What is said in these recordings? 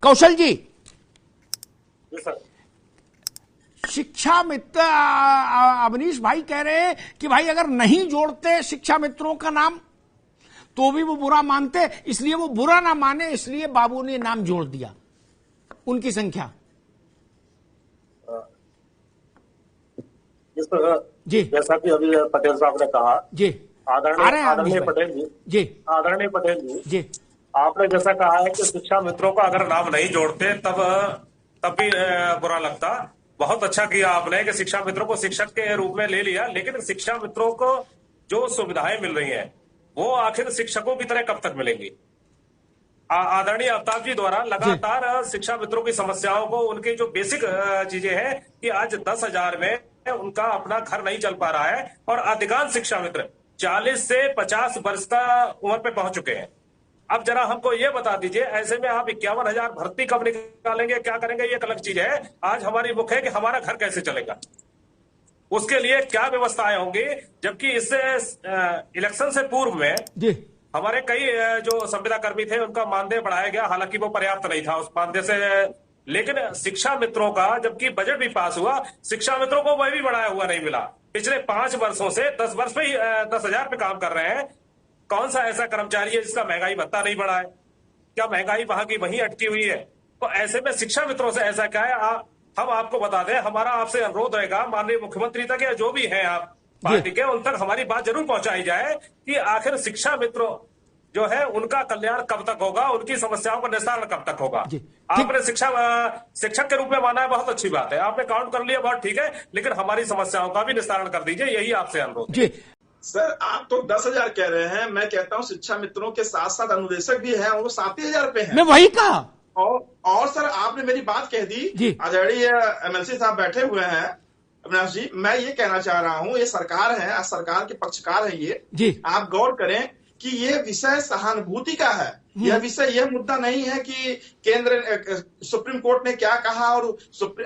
कौशल जी, sir शिक्षा मित्र अवनीश भाई कह रहे हैं कि भाई अगर नहीं जोड़ते शिक्षा मित्रों का नाम तो भी वो बुरा मानते, इसलिए वो बुरा ना माने इसलिए बाबू ने नाम जोड़ दिया उनकी संख्या। जी जैसा कि अभी पटेल साहब ने कहा, जी आदरणीय पटेल जी, जी आदरणीय पटेल जी, जी आपने जैसा कहा है कि शिक्षा मित्रों का अगर नाम नहीं जोड़ते तब भी बुरा लगता। बहुत अच्छा किया आपने कि शिक्षा मित्रों को शिक्षक के रूप में ले लिया, लेकिन शिक्षा मित्रों को जो सुविधाएं मिल रही हैं वो आखिर शिक्षकों की तरह कब तक मिलेंगी? आदरणीय अफ्ताब जी द्वारा लगातार शिक्षा मित्रों की समस्याओं को, उनकी जो बेसिक चीजें हैं कि आज 10,000 में उनका अपना घर नहीं चल पा रहा है और अधिकांश शिक्षा मित्र 40 से 50 वर्ष का उम्र पे पहुंच चुके हैं। अब जरा हमको ये बता दीजिए, ऐसे में आप 51,000 भर्ती कब निकालेंगे, क्या करेंगे? ये एक अलग चीज है। आज हमारी मुख्य है कि हमारा घर कैसे चलेगा, उसके लिए क्या व्यवस्थाएं होंगी, जबकि इससे इलेक्शन से पूर्व में जी हमारे कई जो संविदा कर्मी थे उनका मानदेय बढ़ाया गया, हालांकि वो पर्याप्त नहीं था उस मानदेय से। लेकिन शिक्षा मित्रों का जबकि बजट भी पास हुआ, शिक्षा मित्रों को वह भी बढ़ाया हुआ नहीं मिला। पिछले 5 वर्षों से 10 वर्ष पे ही 10,000 पे काम कर रहे हैं। कौन सा ऐसा कर्मचारी है जिसका महंगाई भत्ता नहीं बढ़ा है? क्या महंगाई वहां की वहीं अटकी हुई है? तो ऐसे में शिक्षा मित्रों से ऐसा क्या है? हम आपको बता दें, हमारा आपसे अनुरोध रहेगा माननीय मुख्यमंत्री तक या जो भी है आप पार्टी के, उन तक हमारी बात जरूर पहुंचाई जाए कि आखिर शिक्षा मित्रों जो है उनका कल्याण कब तक होगा, उनकी समस्याओं का निस्तारण कब तक होगा। आपने शिक्षक के रूप में माना है, बहुत अच्छी बात है, आपने काउंट कर लिया, बहुत ठीक है, लेकिन हमारी समस्याओं का भी निस्तारण कर दीजिए, यही आपसे अनुरोध है। सर आप तो 10,000 कह रहे हैं, मैं कहता हूं शिक्षा मित्रों के साथ साथ अनुदेशक भी हैं, वो 7,000 पे हैं। मैं वही कहा। और सर आपने मेरी बात कह दी, आदरणीय एमएलसी साहब बैठे हुए हैं, अविनाश जी, मैं ये कहना चाह रहा हूं, ये सरकार है, सरकार के पक्षकार है ये, आप गौर करें कि ये विषय सहानुभूति का है। यह विषय, यह मुद्दा नहीं है कि केंद्र सुप्रीम कोर्ट ने क्या कहा और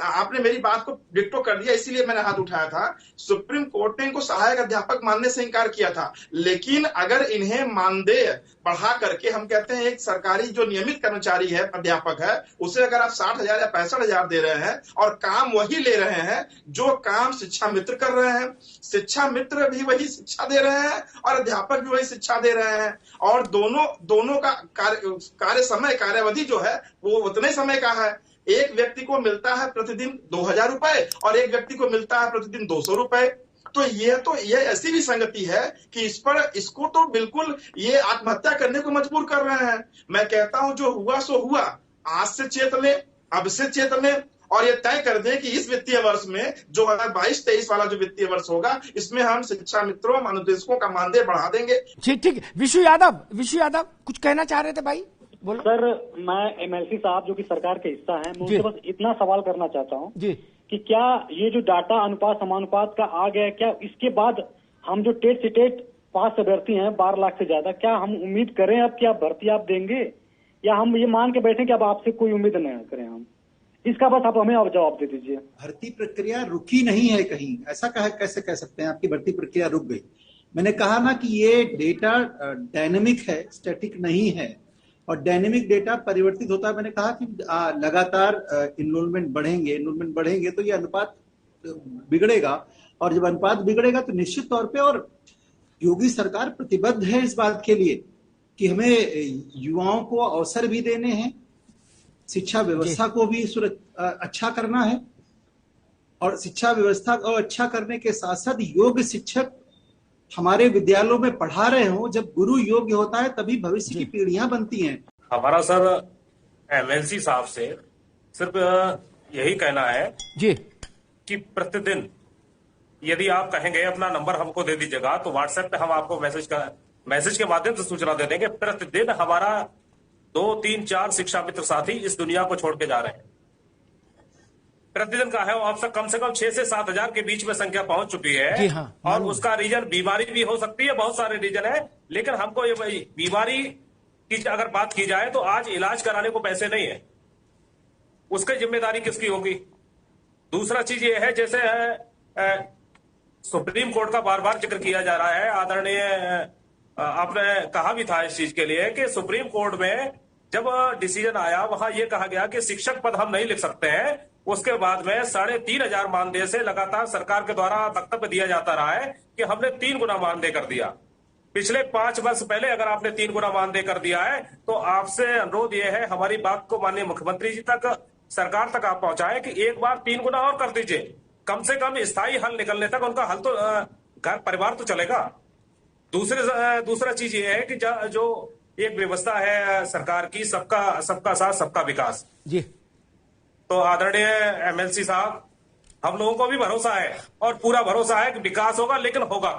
आपने मेरी बात को डिक्टो कर दिया, इसीलिए मैंने हाथ उठाया था। सुप्रीम कोर्ट ने इनको सहायक अध्यापक मानने से इनकार किया था, लेकिन अगर इन्हें मानदेय बढ़ा करके, हम कहते हैं एक सरकारी जो नियमित कर्मचारी है, अध्यापक है, उसे अगर आप 60,000 या 65,000 दे रहे हैं और काम वही ले रहे हैं जो काम शिक्षा मित्र कर रहे हैं, शिक्षा मित्र भी वही शिक्षा दे रहे हैं और अध्यापक भी वही शिक्षा दे रहे हैं, और दोनों का कार्य समय, कार्यावधि जो है वो उतने समय का है। एक व्यक्ति को मिलता है प्रतिदिन 2,000 रुपए और एक व्यक्ति को मिलता है प्रतिदिन 200 रुपए। तो ये ऐसी भी संगति है कि इसको तो बिल्कुल ये आत्महत्या करने को मजबूर कर रहे हैं। मैं कहता हूं जो हुआ सो हुआ, आज से चेत लें, अब से चेत लें और ये तय कर दें कि इस वित्तीय वर्ष में जो 2022-23 वाला जो वित्तीय वर्ष होगा, इसमें हम शिक्षा मित्रों, अनुदेशकों का मानदेय बढ़ा देंगे। ठीक। विशु यादव कुछ कहना चाह रहे थे भाई, बोलो। सर मैं एमएलसी साहब जो कि सरकार के हिस्सा है, मैं उनसे बस इतना सवाल करना चाहता हूँ कि क्या ये जो डाटा अनुपात समानुपात का आ गया, क्या इसके बाद हम जो टेट से टेट पास अभ्यर्थी हैं 12 लाख से ज्यादा, क्या हम उम्मीद करें अब कि आप भर्ती आप देंगे, या हम ये मान के बैठे कि अब आपसे कोई उम्मीद नहीं करें? हम इसका बस आप हमें अब जवाब दे दीजिए। भर्ती प्रक्रिया रुकी नहीं है कहीं, ऐसा कैसे कह सकते हैं आपकी भर्ती प्रक्रिया रुक गई? मैंने कहा ना कि ये डेटा डायनेमिक है, स्टैटिक नहीं है, और डायनेमिक डेटा परिवर्तित होता है। मैंने कहा कि लगातार इनरोलमेंट बढ़ेंगे तो ये अनुपात बिगड़ेगा, और जब अनुपात बिगड़ेगा तो निश्चित तौर पे, और योगी सरकार प्रतिबद्ध है इस बात के लिए कि हमें युवाओं को अवसर भी देने हैं, शिक्षा व्यवस्था को भी अच्छा करना है, और शिक्षा व्यवस्था को अच्छा करने के साथ साथ योग्य शिक्षक हमारे विद्यालयों में पढ़ा रहे हों। जब गुरु योग्य होता है तभी भविष्य की पीढ़ियां बनती हैं। हमारा सर एमएलसी साहब से सिर्फ यही कहना है कि प्रतिदिन यदि आप कहेंगे अपना नंबर हमको दे दीजिएगा, तो व्हाट्सएप पे हम आपको मैसेज के माध्यम से सूचना दे देंगे। प्रतिदिन हमारा 2, 3, 4 शिक्षा मित्र साथी इस दुनिया को छोड़ के जा रहे हैं। प्रतिदिन का है, अब तक कम से कम 6 से 7 हजार के बीच में संख्या पहुंच चुकी है। और उसका रीजन बीमारी भी हो सकती है, बहुत सारे रीजन है, लेकिन हमको ये बीमारी की अगर बात की जाए तो आज इलाज कराने को पैसे नहीं है, उसकी जिम्मेदारी किसकी होगी? दूसरा चीज ये है, जैसे सुप्रीम कोर्ट का बार बार जिक्र किया जा रहा है, आदरणीय आपने कहा भी था इस चीज के लिए कि सुप्रीम कोर्ट में जब डिसीजन आया वहां यह कहा गया कि शिक्षक पद हम नहीं लिख सकते हैं। उसके बाद में 3,500 मानदेय से लगातार सरकार के द्वारा वक्तव्य दिया जाता रहा है कि हमने 3 गुना मानदेय कर दिया। पिछले 5 वर्ष पहले अगर आपने 3 गुना मानदेय कर दिया है तो आपसे अनुरोध यह है, हमारी बात को माननीय मुख्यमंत्री जी तक, सरकार तक आप पहुंचाएं कि एक बार 3 गुना और कर दीजिए। कम से कम स्थायी हल निकलने तक उनका हल तो घर परिवार तो चलेगा। दूसरा चीज ये है कि जो एक व्यवस्था है सरकार की, सबका साथ सबका विकास जी, तो आदरणीय एमएलसी साहब, हम लोगों को भी भरोसा है और पूरा भरोसा है कि विकास होगा, लेकिन होगा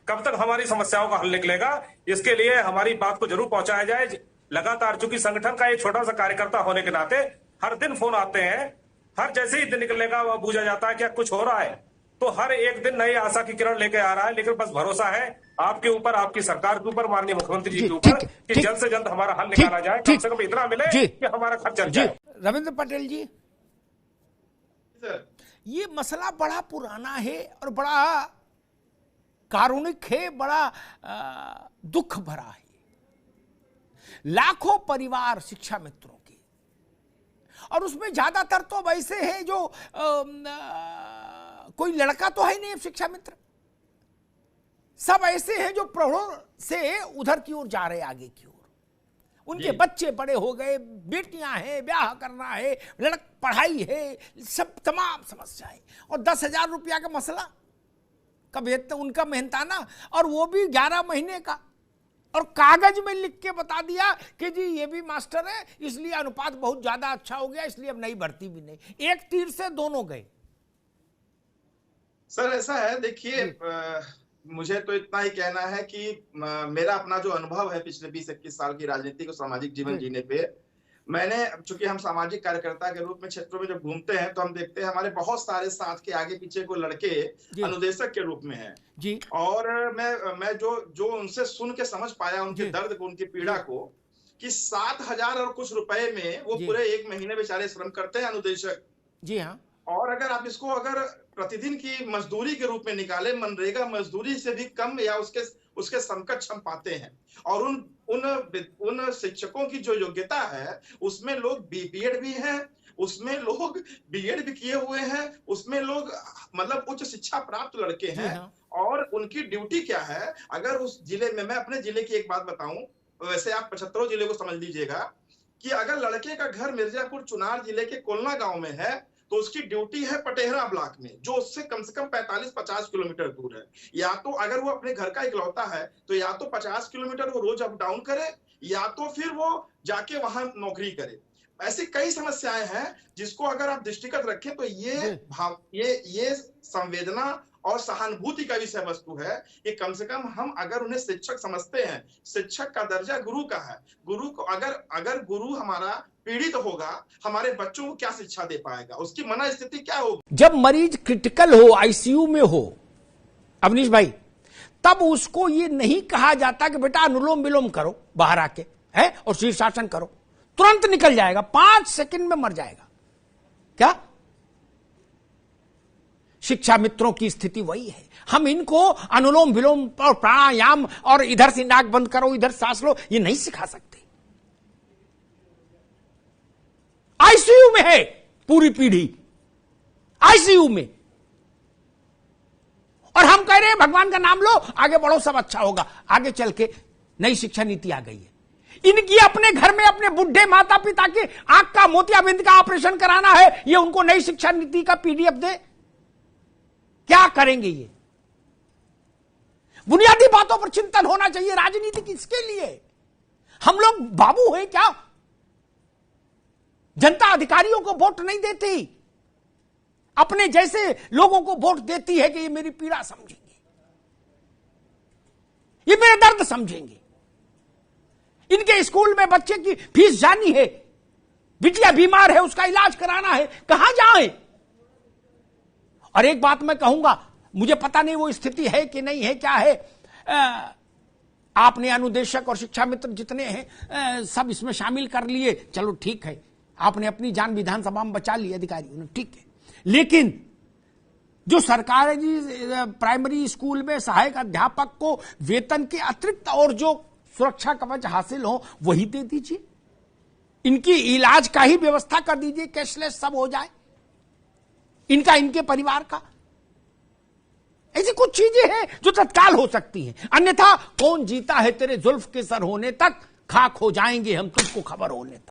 कब तक हमारी समस्याओं का हल निकलेगा, इसके लिए हमारी बात को जरूर पहुंचाया जाए। लगातार चूंकि संगठन का एक छोटा सा कार्यकर्ता होने के नाते हर दिन फोन आते हैं, हर जैसे ही दिन निकलने का पूछा जाता है क्या कुछ हो रहा है, तो हर एक दिन नई आशा की किरण लेके आ रहा है। लेकिन बस भरोसा है आपके ऊपर, आपकी सरकार के ऊपर, माननीय मुख्यमंत्री जी के ऊपर कि जल्द से जल्द हमारा हल निकाला जाए, कम से कम इतना मिले कि हमारा खर्च चल जाए। रविंद्र पटेल जी, ये मसला बड़ा पुराना है और बड़ा कारुणिक है, बड़ा दुख भरा है। लाखों परिवार शिक्षा मित्रों के, और उसमें ज्यादातर तो वैसे हैं जो कोई लड़का तो है नहीं अब शिक्षा मित्र, सब ऐसे हैं जो प्रौढ़ से उधर की ओर जा रहे, आगे की ओर। उनके बच्चे बड़े हो गए, बेटियां हैं, ब्याह करना है, पढ़ाई है, सब तमाम समस्याएं, और 10,000 रुपया का मसला कभी उनका मेहनताना, और वो भी 11 महीने का, और कागज में लिख के बता दिया कि जी ये भी मास्टर है, इसलिए अनुपात बहुत ज्यादा अच्छा हो गया, इसलिए अब नई भर्ती भी नहीं। एक तीर से दोनों गए। सर ऐसा है, देखिए मुझे तो इतना ही कहना है कि मेरा अपना जो अनुभव है पिछले 20-21 साल की राजनीतिक और सामाजिक जीवन जीने पे, मैंने, चूंकि हम सामाजिक कार्यकर्ता के रूप में क्षेत्रों में जब घूमते हैं तो हम देखते हैं हमारे बहुत सारे साथ के आगे पीछे को लड़के अनुदेशक के रूप में हैं जी। और मैं जो उनसे सुन के समझ पाया उनके दर्द को, उनकी पीड़ा को, कि 7,000 और कुछ रुपए में वो पूरे 1 महीने बेचारे श्रम करते हैं अनुदेशक जी। हाँ, और अगर आप इसको अगर प्रतिदिन की मजदूरी के रूप में निकाले, मनरेगा मजदूरी से भी कम या उसके समकक्ष हम पाते हैं। और उन शिक्षकों की जो योग्यता है उसमें लोग बीएड भी हैं, उसमें लोग बीएड भी किए हुए हैं, उसमें लोग मतलब उच्च शिक्षा प्राप्त लड़के हैं। और उनकी ड्यूटी क्या है, अगर उस जिले में, मैं अपने जिले की एक बात बताऊं, वैसे आप 75 जिले को समझ लीजिएगा, कि अगर लड़के का घर मिर्जापुर चुनार जिले के कोलना गांव में है तो उसकी ड्यूटी है पटेहरा ब्लॉक में, जो उससे कम से कम 45-50 किलोमीटर दूर है। या तो अगर वो अपने घर का इकलौता है तो या तो 50 किलोमीटर वो रोज अप डाउन करे, या तो फिर वो जाके वहां नौकरी करे। ऐसी कई समस्याएं हैं जिसको अगर आप दृष्टिगत रखें तो ये संवेदना और सहानुभूति का विषय वस्तु है कि कम से कम हम अगर उन्हें शिक्षक समझते हैं, शिक्षक का दर्जा गुरु का है, गुरु को अगर गुरु हमारा पीड़ित होगा, हमारे बच्चों को क्या शिक्षा दे पाएगा, उसकी मन स्थिति क्या होगी। जब मरीज क्रिटिकल हो, आईसीयू में हो अवनीश भाई, तब उसको ये नहीं कहा जाता कि बेटा अनुलोम विलोम करो बाहर आके है और शीर्षासन करो, तुरंत निकल जाएगा, 5 सेकंड में मर जाएगा। क्या शिक्षा मित्रों की स्थिति वही है। हम इनको अनुलोम विलोम और प्राणायाम और इधर से नाक बंद करो, इधर सांस लो, ये नहीं सिखा सकते। आईसीयू में है पूरी पीढ़ी, आईसीयू में, और हम कह रहे हैं भगवान का नाम लो, आगे बढ़ो, सब अच्छा होगा। आगे चल के नई शिक्षा नीति आ गई है। इनकी अपने घर में अपने बुढ़े माता पिता के आंख का मोतियाबिंद का ऑपरेशन कराना है, ये उनको नई शिक्षा नीति का पीडीएफ दे, क्या करेंगे ये? बुनियादी बातों पर चिंतन होना चाहिए। राजनीति किसके लिए? हम लोग बाबू हैं क्या? जनता अधिकारियों को वोट नहीं देती, अपने जैसे लोगों को वोट देती है कि ये मेरी पीड़ा समझेंगे, ये मेरा दर्द समझेंगे। इनके स्कूल में बच्चे की फीस जानी है, बिटिया बीमार है, उसका इलाज कराना है, कहां जाएं? और एक बात मैं कहूंगा, मुझे पता नहीं वो स्थिति है कि नहीं है, क्या है, आपने अनुदेशक और शिक्षा मित्र जितने हैं सब इसमें शामिल कर लिए, चलो ठीक है, आपने अपनी जान विधानसभा में बचा ली अधिकारियों ने, ठीक है। लेकिन जो सरकार है जी, प्राइमरी स्कूल में सहायक अध्यापक को वेतन के अतिरिक्त और जो सुरक्षा कवच हासिल हो वही दे दीजिए। इनकी इलाज का ही व्यवस्था कर दीजिए, कैशलेस सब हो जाए, इनका, इनके परिवार का। ऐसी कुछ चीजें हैं जो तत्काल हो सकती हैं, अन्यथा कौन जीता है तेरे जुल्फ के सर होने तक, खाक हो जाएंगे हम तुमको खबर होने तक।